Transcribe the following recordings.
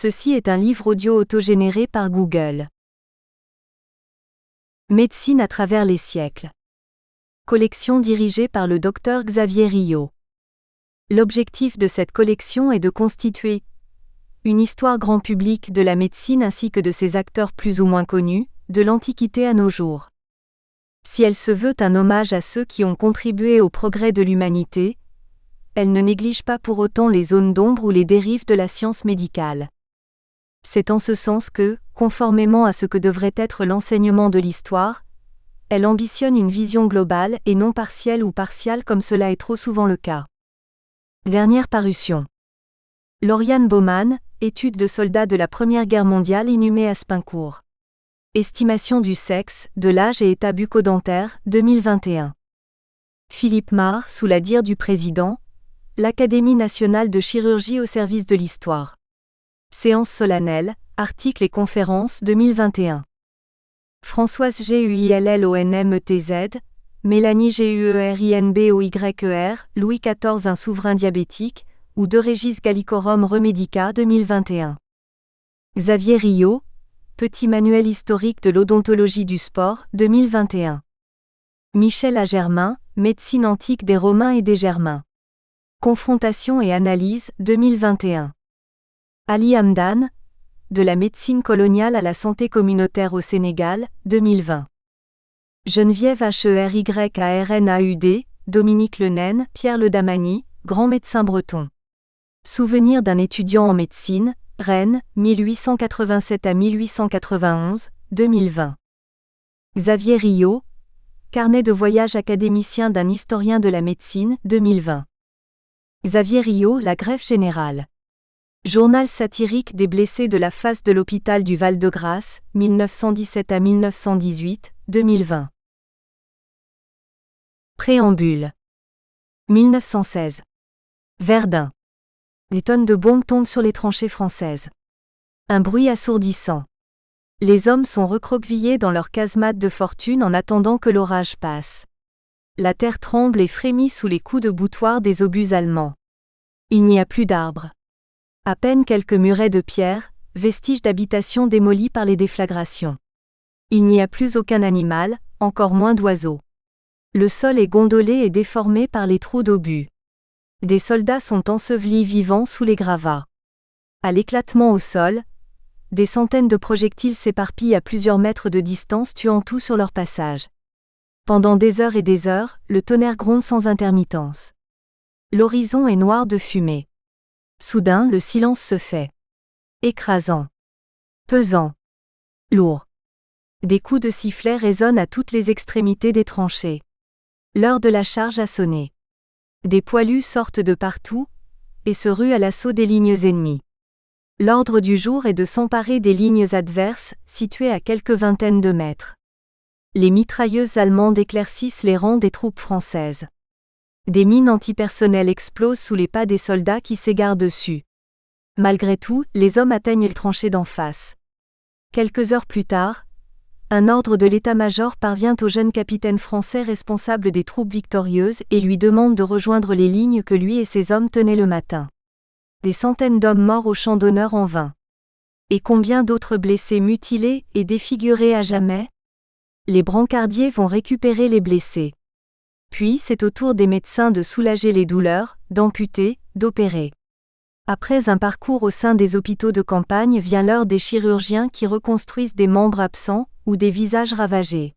Ceci est un livre audio autogénéré par Google. Médecine à travers les siècles. Collection dirigée par le Dr Xavier Rio. L'objectif de cette collection est de constituer une histoire grand public de la médecine ainsi que de ses acteurs plus ou moins connus, de l'Antiquité à nos jours. Si elle se veut un hommage à ceux qui ont contribué au progrès de l'humanité, elle ne néglige pas pour autant les zones d'ombre ou les dérives de la science médicale. C'est en ce sens que, conformément à ce que devrait être l'enseignement de l'histoire, elle ambitionne une vision globale et non partielle ou partiale comme cela est trop souvent le cas. Dernière parution. Lauriane Baumann, études de soldats de la Première Guerre mondiale inhumés à Spincourt. Estimation du sexe, de l'âge et état bucco-dentaire, 2021. Philippe Marr, sous la dire du président, l'Académie nationale de chirurgie au service de l'histoire. Séance solennelle, articles et conférences 2021. Françoise Guillonmetz, Mélanie Guerinboyer, Louis XIV un souverain diabétique, ou de Régis Gallicorum Remedica 2021. Xavier Rio, Petit manuel historique de l'odontologie du sport 2021. Michel A. Germain, Médecine antique des Romains et des Germains. Confrontation et analyse 2021. Ali Hamdan, De la médecine coloniale à la santé communautaire au Sénégal, 2020. Geneviève Herynnaud, Dominique Lenaine, Pierre Ledamani, grand médecin breton. Souvenir d'un étudiant en médecine, Rennes, 1887 à 1891, 2020. Xavier Rio, Carnet de voyage académicien d'un historien de la médecine, 2020. Xavier Rio, La greffe générale. Journal satirique des blessés de la face de l'hôpital du Val-de-Grâce, 1917 à 1918, 2020. Préambule. 1916. Verdun. Les tonnes de bombes tombent sur les tranchées françaises. Un bruit assourdissant. Les hommes sont recroquevillés dans leurs casemates de fortune en attendant que l'orage passe. La terre tremble et frémit sous les coups de boutoir des obus allemands. Il n'y a plus d'arbres. À peine quelques murets de pierre, vestiges d'habitations démolies par les déflagrations. Il n'y a plus aucun animal, encore moins d'oiseaux. Le sol est gondolé et déformé par les trous d'obus. Des soldats sont ensevelis vivants sous les gravats. À l'éclatement au sol, des centaines de projectiles s'éparpillent à plusieurs mètres de distance tuant tout sur leur passage. Pendant des heures et des heures, le tonnerre gronde sans intermittence. L'horizon est noir de fumée. Soudain, le silence se fait. Écrasant. Pesant. Lourd. Des coups de sifflet résonnent à toutes les extrémités des tranchées. L'heure de la charge a sonné. Des poilus sortent de partout, et se ruent à l'assaut des lignes ennemies. L'ordre du jour est de s'emparer des lignes adverses, situées à quelques vingtaines de mètres. Les mitrailleuses allemandes éclaircissent les rangs des troupes françaises. Des mines antipersonnelles explosent sous les pas des soldats qui s'égarent dessus. Malgré tout, les hommes atteignent les tranchées d'en face. Quelques heures plus tard, un ordre de l'état-major parvient au jeune capitaine français responsable des troupes victorieuses et lui demande de rejoindre les lignes que lui et ses hommes tenaient le matin. Des centaines d'hommes morts au champ d'honneur en vain. Et combien d'autres blessés mutilés et défigurés à jamais ? Les brancardiers vont récupérer les blessés. Puis c'est au tour des médecins de soulager les douleurs, d'amputer, d'opérer. Après un parcours au sein des hôpitaux de campagne vient l'heure des chirurgiens qui reconstruisent des membres absents ou des visages ravagés.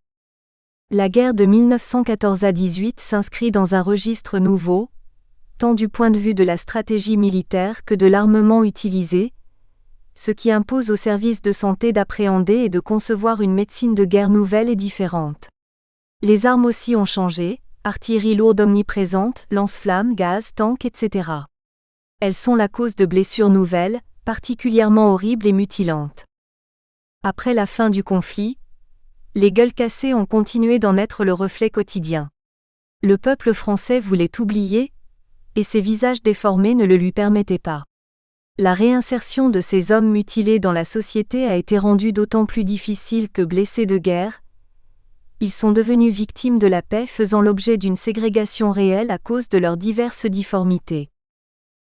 La guerre de 1914 à 18 s'inscrit dans un registre nouveau, tant du point de vue de la stratégie militaire que de l'armement utilisé, ce qui impose aux services de santé d'appréhender et de concevoir une médecine de guerre nouvelle et différente. Les armes aussi ont changé. Artillerie lourde omniprésente, lance-flammes, gaz, tanks, etc. Elles sont la cause de blessures nouvelles, particulièrement horribles et mutilantes. Après la fin du conflit, les gueules cassées ont continué d'en être le reflet quotidien. Le peuple français voulait oublier, et ses visages déformés ne le lui permettaient pas. La réinsertion de ces hommes mutilés dans la société a été rendue d'autant plus difficile que blessés de guerre, ils sont devenus victimes de la paix faisant l'objet d'une ségrégation réelle à cause de leurs diverses difformités.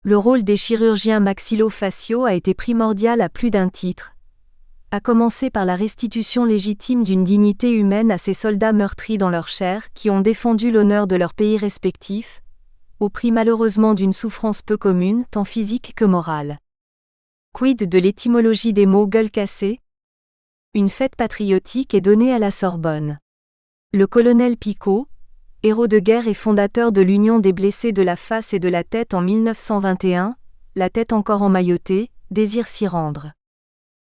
Le rôle des chirurgiens maxillo-faciaux a été primordial à plus d'un titre, à commencer par la restitution légitime d'une dignité humaine à ces soldats meurtris dans leur chair qui ont défendu l'honneur de leur pays respectif, au prix malheureusement d'une souffrance peu commune, tant physique que morale. Quid de l'étymologie des mots gueule cassée ? Une fête patriotique est donnée à la Sorbonne. Le colonel Picot, héros de guerre et fondateur de l'Union des blessés de la face et de la tête en 1921, la tête encore emmaillotée, désire s'y rendre.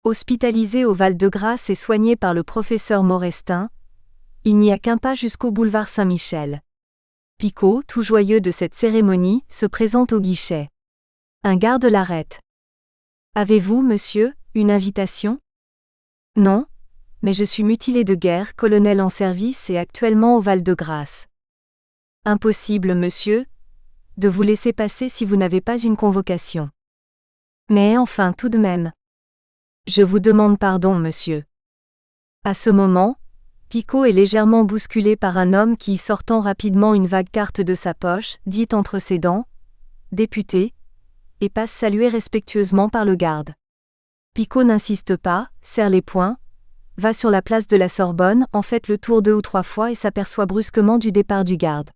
Hospitalisé au Val-de-Grâce et soigné par le professeur Maurestin, il n'y a qu'un pas jusqu'au boulevard Saint-Michel. Picot, tout joyeux de cette cérémonie, se présente au guichet. Un garde l'arrête. « Avez-vous, monsieur, une invitation ? » ? « Non, mais je suis mutilé de guerre, colonel en service et actuellement au Val-de-Grâce. »« Impossible, monsieur, de vous laisser passer si vous n'avez pas une convocation. »« Mais enfin, tout de même. »« Je vous demande pardon, monsieur. » À ce moment, Picot est légèrement bousculé par un homme qui, sortant rapidement une vague carte de sa poche, dit entre ses dents « Député » et passe saluer respectueusement par le garde. Picot n'insiste pas, serre les poings, va sur la place de la Sorbonne, en fait le tour 2 ou 3 fois et s'aperçoit brusquement du départ du garde.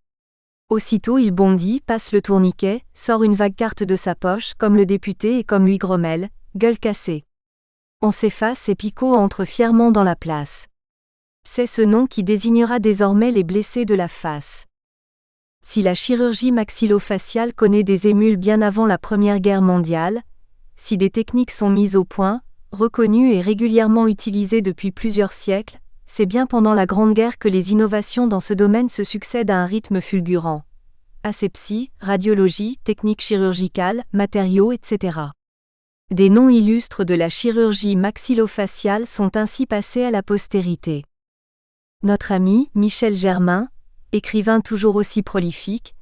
Aussitôt il bondit, passe le tourniquet, sort une vague carte de sa poche, comme le député et comme lui grommelle, gueule cassée. On s'efface et Picot entre fièrement dans la place. C'est ce nom qui désignera désormais les blessés de la face. Si la chirurgie maxillo-faciale connaît des émules bien avant la Première Guerre mondiale, si des techniques sont mises au point, reconnues et régulièrement utilisées depuis plusieurs siècles, c'est bien pendant la Grande Guerre que les innovations dans ce domaine se succèdent à un rythme fulgurant. Asepsie, radiologie, techniques chirurgicales, matériaux, etc. Des noms illustres de la chirurgie maxillo-faciale sont ainsi passés à la postérité. Notre ami, Michel Germain, écrivain toujours aussi prolifique,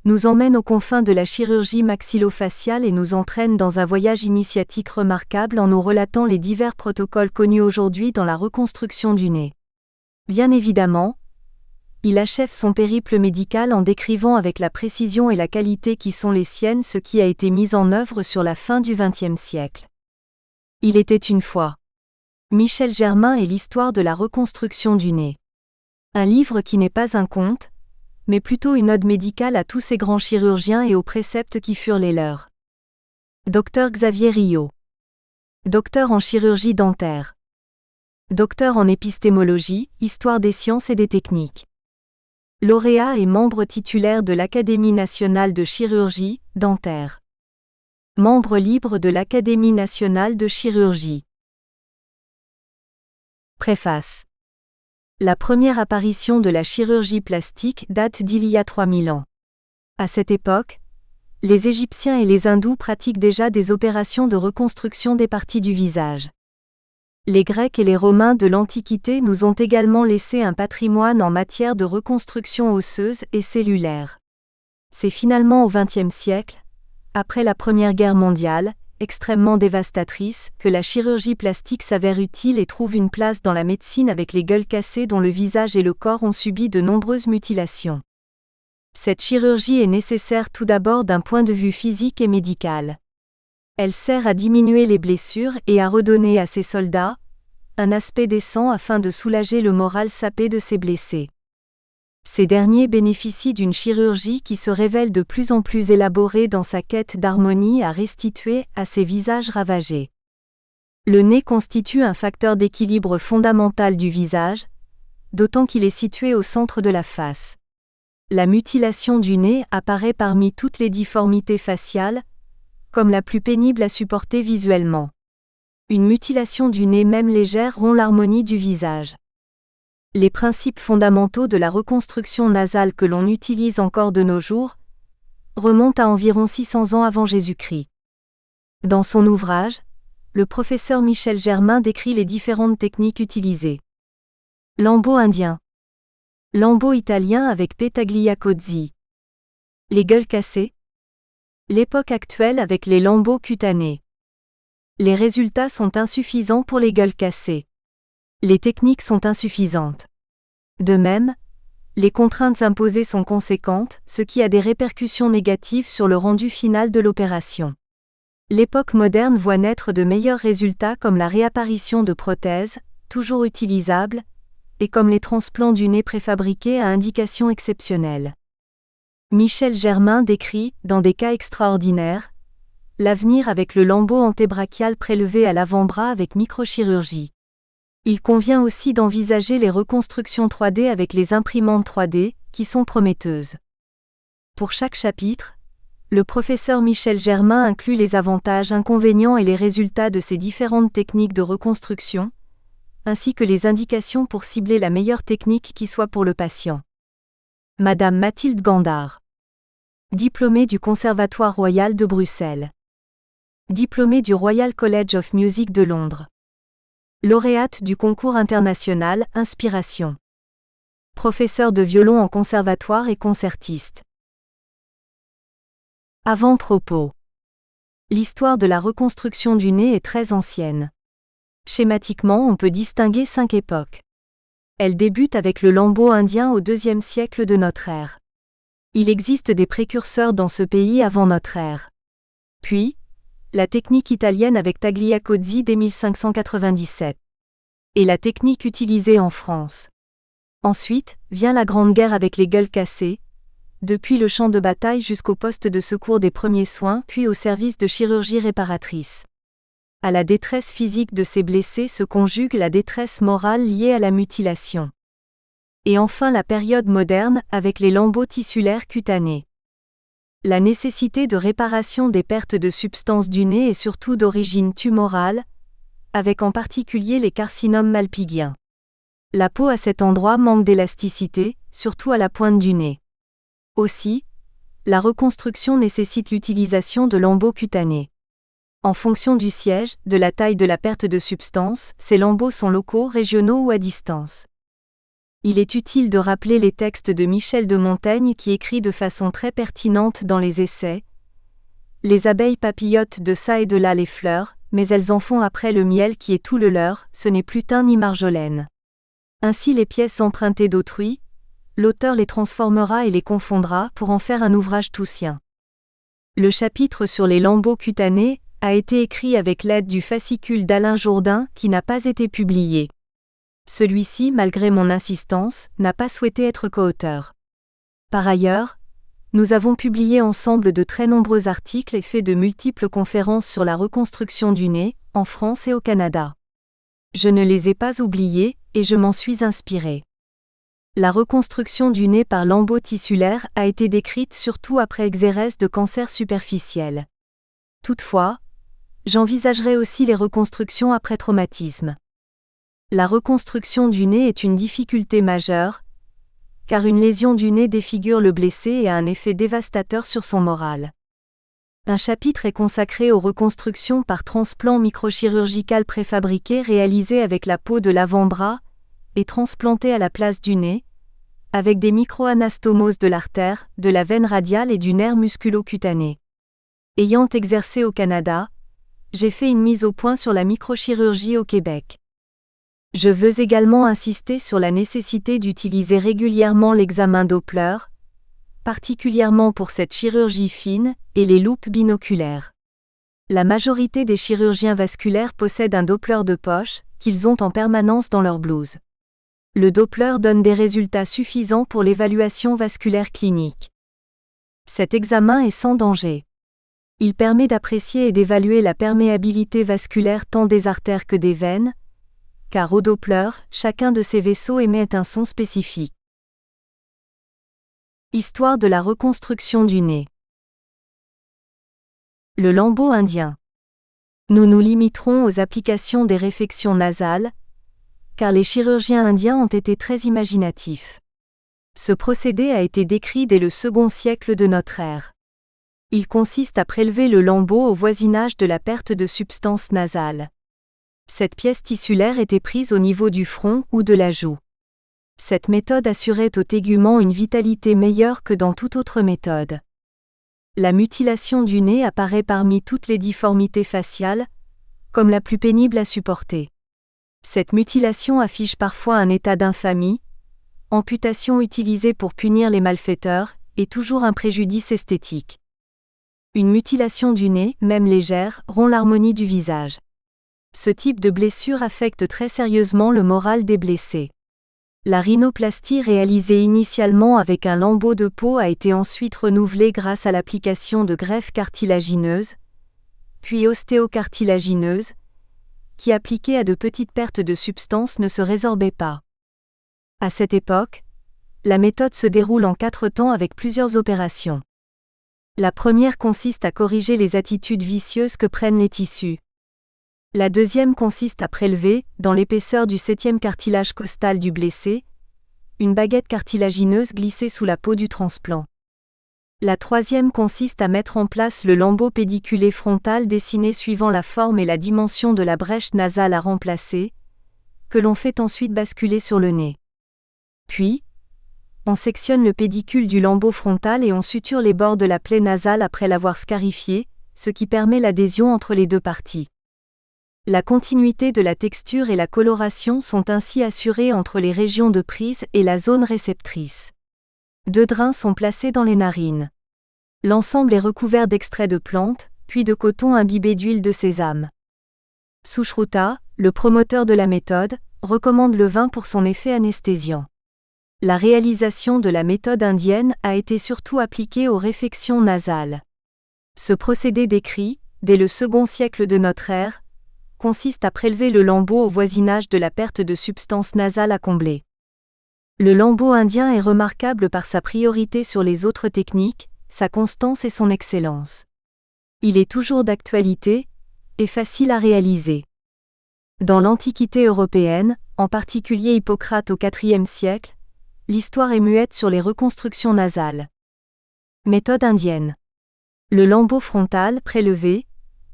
nous emmène aux confins de la chirurgie maxillo-faciale et nous entraîne dans un voyage initiatique remarquable en nous relatant les divers protocoles connus aujourd'hui dans la reconstruction du nez. Bien évidemment, il achève son périple médical en décrivant avec la précision et la qualité qui sont les siennes ce qui a été mis en œuvre sur la fin du XXe siècle. Il était une fois. Michel Germain et l'histoire de la reconstruction du nez. Un livre qui n'est pas un conte, mais plutôt une ode médicale à tous ces grands chirurgiens et aux préceptes qui furent les leurs. Dr Xavier Rio. Docteur en chirurgie dentaire. Docteur en épistémologie, histoire des sciences et des techniques. Lauréat et membre titulaire de l'Académie nationale de chirurgie dentaire. Membre libre de l'Académie nationale de chirurgie. Préface. La première apparition de la chirurgie plastique date d'il y a 3000 ans. À cette époque, les Égyptiens et les Hindous pratiquent déjà des opérations de reconstruction des parties du visage. Les Grecs et les Romains de l'Antiquité nous ont également laissé un patrimoine en matière de reconstruction osseuse et cellulaire. C'est finalement au XXe siècle, après la Première Guerre mondiale, extrêmement dévastatrice, que la chirurgie plastique s'avère utile et trouve une place dans la médecine avec les gueules cassées dont le visage et le corps ont subi de nombreuses mutilations. Cette chirurgie est nécessaire tout d'abord d'un point de vue physique et médical. Elle sert à diminuer les blessures et à redonner à ces soldats un aspect décent afin de soulager le moral sapé de ces blessés. Ces derniers bénéficient d'une chirurgie qui se révèle de plus en plus élaborée dans sa quête d'harmonie à restituer à ces visages ravagés. Le nez constitue un facteur d'équilibre fondamental du visage, d'autant qu'il est situé au centre de la face. La mutilation du nez apparaît parmi toutes les difformités faciales, comme la plus pénible à supporter visuellement. Une mutilation du nez même légère rompt l'harmonie du visage. Les principes fondamentaux de la reconstruction nasale que l'on utilise encore de nos jours remontent à environ 600 ans avant Jésus-Christ. Dans son ouvrage, le professeur Michel Germain décrit les différentes techniques utilisées. Lambeau indien. Lambeau italien avec Petagliacozzi. Les gueules cassées. L'époque actuelle avec les lambeaux cutanés. Les résultats sont insuffisants pour les gueules cassées. Les techniques sont insuffisantes. De même, Les contraintes imposées sont conséquentes, ce qui a des répercussions négatives sur le rendu final de l'opération. L'époque moderne voit naître de meilleurs résultats comme la réapparition de prothèses, toujours utilisables, et comme les transplants du nez préfabriqués à indication exceptionnelle. Michel Germain décrit, dans des cas extraordinaires, l'avenir avec le lambeau antébrachial prélevé à l'avant-bras avec microchirurgie. Il convient aussi d'envisager les reconstructions 3D avec les imprimantes 3D, qui sont prometteuses. Pour chaque chapitre, le professeur Michel Germain inclut les avantages, inconvénients et les résultats de ces différentes techniques de reconstruction, ainsi que les indications pour cibler la meilleure technique qui soit pour le patient. Madame Mathilde Gandard. Diplômée du Conservatoire royal de Bruxelles. Diplômée du Royal College of Music de Londres. Lauréate du concours international Inspiration. Professeur de violon en conservatoire et concertiste. Avant-propos. L'histoire de la reconstruction du nez est très ancienne. Schématiquement, on peut distinguer 5 époques. Elle débute avec le lambeau indien au IIe siècle de notre ère. Il existe des précurseurs dans ce pays avant notre ère. Puis, la technique italienne avec Tagliacozzi dès 1597. Et la technique utilisée en France. Ensuite, vient la Grande Guerre avec les gueules cassées, depuis le champ de bataille jusqu'au poste de secours des premiers soins puis au service de chirurgie réparatrice. À la détresse physique de ces blessés se conjugue la détresse morale liée à la mutilation. Et enfin la période moderne avec les lambeaux tissulaires cutanés. La nécessité de réparation des pertes de substance du nez est surtout d'origine tumorale, avec en particulier les carcinomes malpighiens. La peau à cet endroit manque d'élasticité, surtout à la pointe du nez. Aussi, la reconstruction nécessite l'utilisation de lambeaux cutanés. En fonction du siège, de la taille de la perte de substance, ces lambeaux sont locaux, régionaux ou à distance. Il est utile de rappeler les textes de Michel de Montaigne qui écrit de façon très pertinente dans les essais. Les abeilles papillotent de ça et de là les fleurs, mais elles en font après le miel qui est tout le leur, ce n'est plus thym ni marjolaine. Ainsi les pièces empruntées d'autrui, l'auteur les transformera et les confondra pour en faire un ouvrage tout sien. Le chapitre sur les lambeaux cutanés a été écrit avec l'aide du fascicule d'Alain Jourdain qui n'a pas été publié. Celui-ci, malgré mon insistance, n'a pas souhaité être coauteur. Par ailleurs, nous avons publié ensemble de très nombreux articles et fait de multiples conférences sur la reconstruction du nez, en France et au Canada. Je ne les ai pas oubliés, et je m'en suis inspiré. La reconstruction du nez par lambeaux tissulaires a été décrite surtout après exérèse de cancer superficiel. Toutefois, j'envisagerai aussi les reconstructions après traumatisme. La reconstruction du nez est une difficulté majeure, car une lésion du nez défigure le blessé et a un effet dévastateur sur son moral. Un chapitre est consacré aux reconstructions par transplant microchirurgical préfabriqué réalisé avec la peau de l'avant-bras et transplanté à la place du nez, avec des microanastomoses de l'artère, de la veine radiale et du nerf musculo-cutané. Ayant exercé au Canada, j'ai fait une mise au point sur la microchirurgie au Québec. Je veux également insister sur la nécessité d'utiliser régulièrement l'examen Doppler, particulièrement pour cette chirurgie fine, et les loupes binoculaires. La majorité des chirurgiens vasculaires possèdent un Doppler de poche, qu'ils ont en permanence dans leur blouse. Le Doppler donne des résultats suffisants pour l'évaluation vasculaire clinique. Cet examen est sans danger. Il permet d'apprécier et d'évaluer la perméabilité vasculaire tant des artères que des veines, car au Doppler, chacun de ces vaisseaux émet un son spécifique. Histoire de la reconstruction du nez. Le lambeau indien. Nous nous limiterons aux applications des réfections nasales, car les chirurgiens indiens ont été très imaginatifs. Ce procédé a été décrit dès le second siècle de notre ère. Il consiste à prélever le lambeau au voisinage de la perte de substance nasale. Cette pièce tissulaire était prise au niveau du front ou de la joue. Cette méthode assurait au tégument une vitalité meilleure que dans toute autre méthode. La mutilation du nez apparaît parmi toutes les difformités faciales, comme la plus pénible à supporter. Cette mutilation affiche parfois un état d'infamie, amputation utilisée pour punir les malfaiteurs, est toujours un préjudice esthétique. Une mutilation du nez, même légère, rompt l'harmonie du visage. Ce type de blessure affecte très sérieusement le moral des blessés. La rhinoplastie réalisée initialement avec un lambeau de peau a été ensuite renouvelée grâce à l'application de greffes cartilagineuses, puis ostéocartilagineuses, qui appliquées à de petites pertes de substance ne se résorbaient pas. À cette époque, la méthode se déroule en 4 temps avec plusieurs opérations. La première consiste à corriger les attitudes vicieuses que prennent les tissus. La deuxième consiste à prélever, dans l'épaisseur du 7e cartilage costal du blessé, une baguette cartilagineuse glissée sous la peau du transplant. La troisième consiste à mettre en place le lambeau pédiculé frontal dessiné suivant la forme et la dimension de la brèche nasale à remplacer, que l'on fait ensuite basculer sur le nez. Puis, on sectionne le pédicule du lambeau frontal et on suture les bords de la plaie nasale après l'avoir scarifié, ce qui permet l'adhésion entre les deux parties. La continuité de la texture et la coloration sont ainsi assurées entre les régions de prise et la zone réceptrice. 2 drains sont placés dans les narines. L'ensemble est recouvert d'extraits de plantes, puis de coton imbibé d'huile de sésame. Sushruta, le promoteur de la méthode, recommande le vin pour son effet anesthésiant. La réalisation de la méthode indienne a été surtout appliquée aux réfections nasales. Ce procédé décrit, dès le second siècle de notre ère, consiste à prélever le lambeau au voisinage de la perte de substance nasale à combler. Le lambeau indien est remarquable par sa priorité sur les autres techniques, sa constance et son excellence. Il est toujours d'actualité, et facile à réaliser. Dans l'Antiquité européenne, en particulier Hippocrate au IVe siècle, l'histoire est muette sur les reconstructions nasales. Méthode indienne. Le lambeau frontal, prélevé,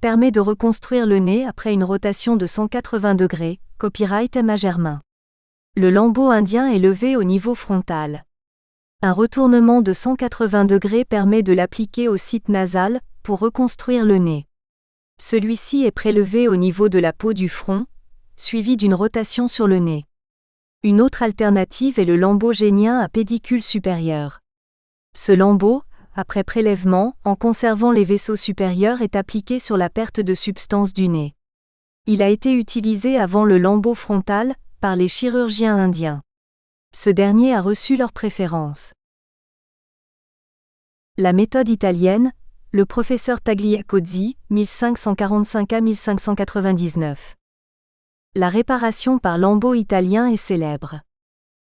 permet de reconstruire le nez après une rotation de 180 degrés, copyright Emma Germain. Le lambeau indien est levé au niveau frontal. Un retournement de 180 degrés permet de l'appliquer au site nasal, pour reconstruire le nez. Celui-ci est prélevé au niveau de la peau du front, suivi d'une rotation sur le nez. Une autre alternative est le lambeau génien à pédicule supérieur. Ce lambeau, après prélèvement, en conservant les vaisseaux supérieurs, est appliqué sur la perte de substance du nez. Il a été utilisé avant le lambeau frontal, par les chirurgiens indiens. Ce dernier a reçu leur préférence. La méthode italienne, le professeur Tagliacozzi, 1545 à 1599. La réparation par lambeau italien est célèbre.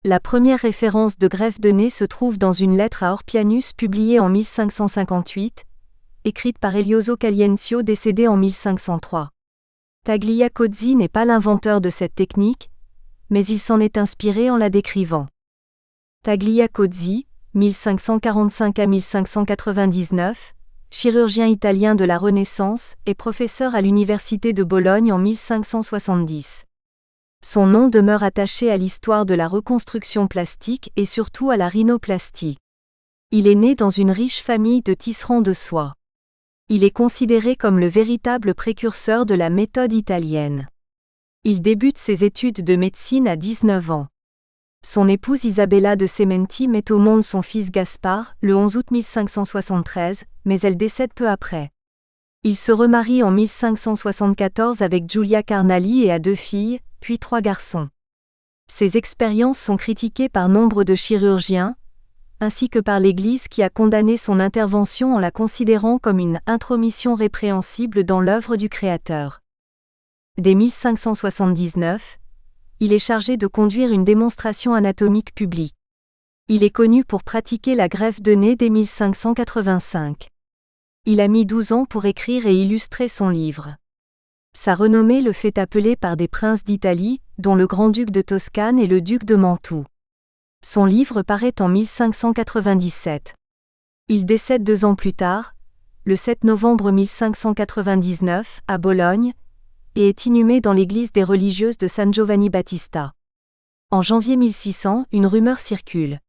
La première référence de greffe de nez se trouve dans une lettre à Orpianus publiée en 1558, écrite par Elioso Caliencio décédé en 1503. Tagliacozzi n'est pas l'inventeur de cette technique, mais il s'en est inspiré en la décrivant. Tagliacozzi, 1545 à 1599, chirurgien italien de la Renaissance, est professeur à l'Université de Bologne en 1570. Son nom demeure attaché à l'histoire de la reconstruction plastique et surtout à la rhinoplastie. Il est né dans une riche famille de tisserands de soie. Il est considéré comme le véritable précurseur de la méthode italienne. Il débute ses études de médecine à 19 ans. Son épouse Isabella de Sementi met au monde son fils Gaspard, le 11 août 1573, mais elle décède peu après. Il se remarie en 1574 avec Giulia Carnali et a 2 filles, puis 3 garçons. Ses expériences sont critiquées par nombre de chirurgiens, ainsi que par l'Église qui a condamné son intervention en la considérant comme une intromission répréhensible dans l'œuvre du Créateur. Dès 1579, il est chargé de conduire une démonstration anatomique publique. Il est connu pour pratiquer la greffe de nez dès 1585. Il a mis 12 ans pour écrire et illustrer son livre. Sa renommée le fait appeler par des princes d'Italie, dont le grand-duc de Toscane et le duc de Mantoue. Son livre paraît en 1597. Il décède 2 ans plus tard, le 7 novembre 1599, à Bologne, et est inhumé dans l'église des religieuses de San Giovanni Battista. En janvier 1600, une rumeur circule.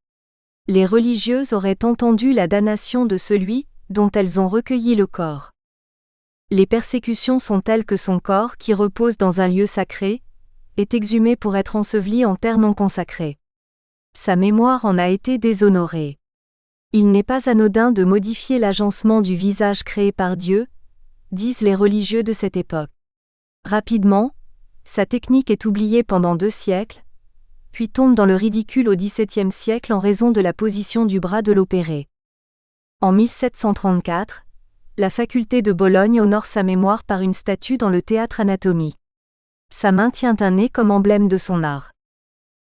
Les religieuses auraient entendu la damnation de celui dont elles ont recueilli le corps. Les persécutions sont telles que son corps, qui repose dans un lieu sacré, est exhumé pour être enseveli en terre non consacrée. Sa mémoire en a été déshonorée. Il n'est pas anodin de modifier l'agencement du visage créé par Dieu, disent les religieux de cette époque. Rapidement, sa technique est oubliée pendant 2 siècles, puis tombe dans le ridicule au XVIIe siècle en raison de la position du bras de l'opéré. En 1734, la faculté de Bologne honore sa mémoire par une statue dans le théâtre anatomique. Sa main tient un nez comme emblème de son art.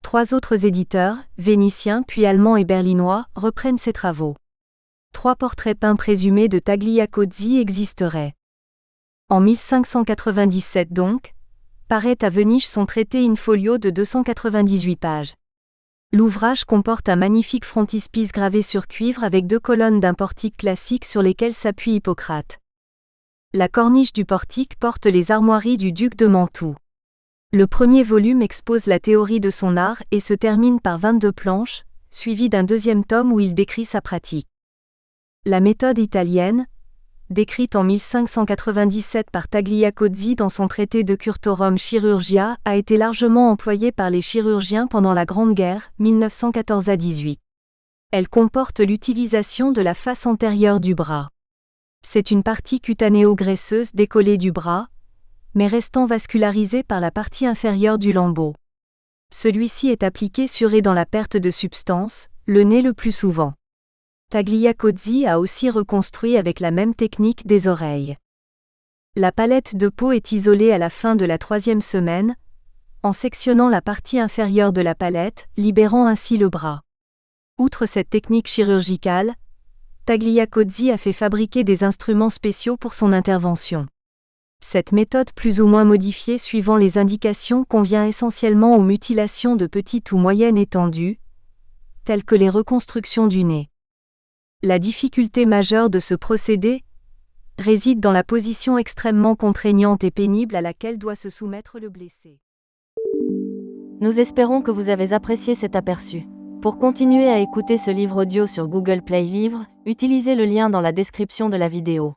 3 autres éditeurs, vénitiens puis allemands et berlinois, reprennent ses travaux. 3 portraits peints présumés de Tagliacozzi existeraient. En 1597 donc, paraît à Venise son traité in folio de 298 pages. L'ouvrage comporte un magnifique frontispice gravé sur cuivre avec 2 colonnes d'un portique classique sur lesquelles s'appuie Hippocrate. La corniche du portique porte les armoiries du duc de Mantoue. Le premier volume expose la théorie de son art et se termine par 22 planches, suivi d'un 2e tome où il décrit sa pratique. La méthode italienne, décrite en 1597 par Tagliacozzi dans son traité de Curtorum Chirurgia, a été largement employée par les chirurgiens pendant la Grande Guerre, 1914 à 18. Elle comporte l'utilisation de la face antérieure du bras. C'est une partie cutanéo-graisseuse décollée du bras, mais restant vascularisée par la partie inférieure du lambeau. Celui-ci est appliqué sur et dans la perte de substance, le nez le plus souvent. Tagliacozzi a aussi reconstruit avec la même technique des oreilles. La palette de peau est isolée à la fin de la 3e semaine, en sectionnant la partie inférieure de la palette, libérant ainsi le bras. Outre cette technique chirurgicale, Tagliacozzi a fait fabriquer des instruments spéciaux pour son intervention. Cette méthode plus ou moins modifiée suivant les indications convient essentiellement aux mutilations de petite ou moyenne étendue, telles que les reconstructions du nez. La difficulté majeure de ce procédé réside dans la position extrêmement contraignante et pénible à laquelle doit se soumettre le blessé. Nous espérons que vous avez apprécié cet aperçu. Pour continuer à écouter ce livre audio sur Google Play Livres, utilisez le lien dans la description de la vidéo.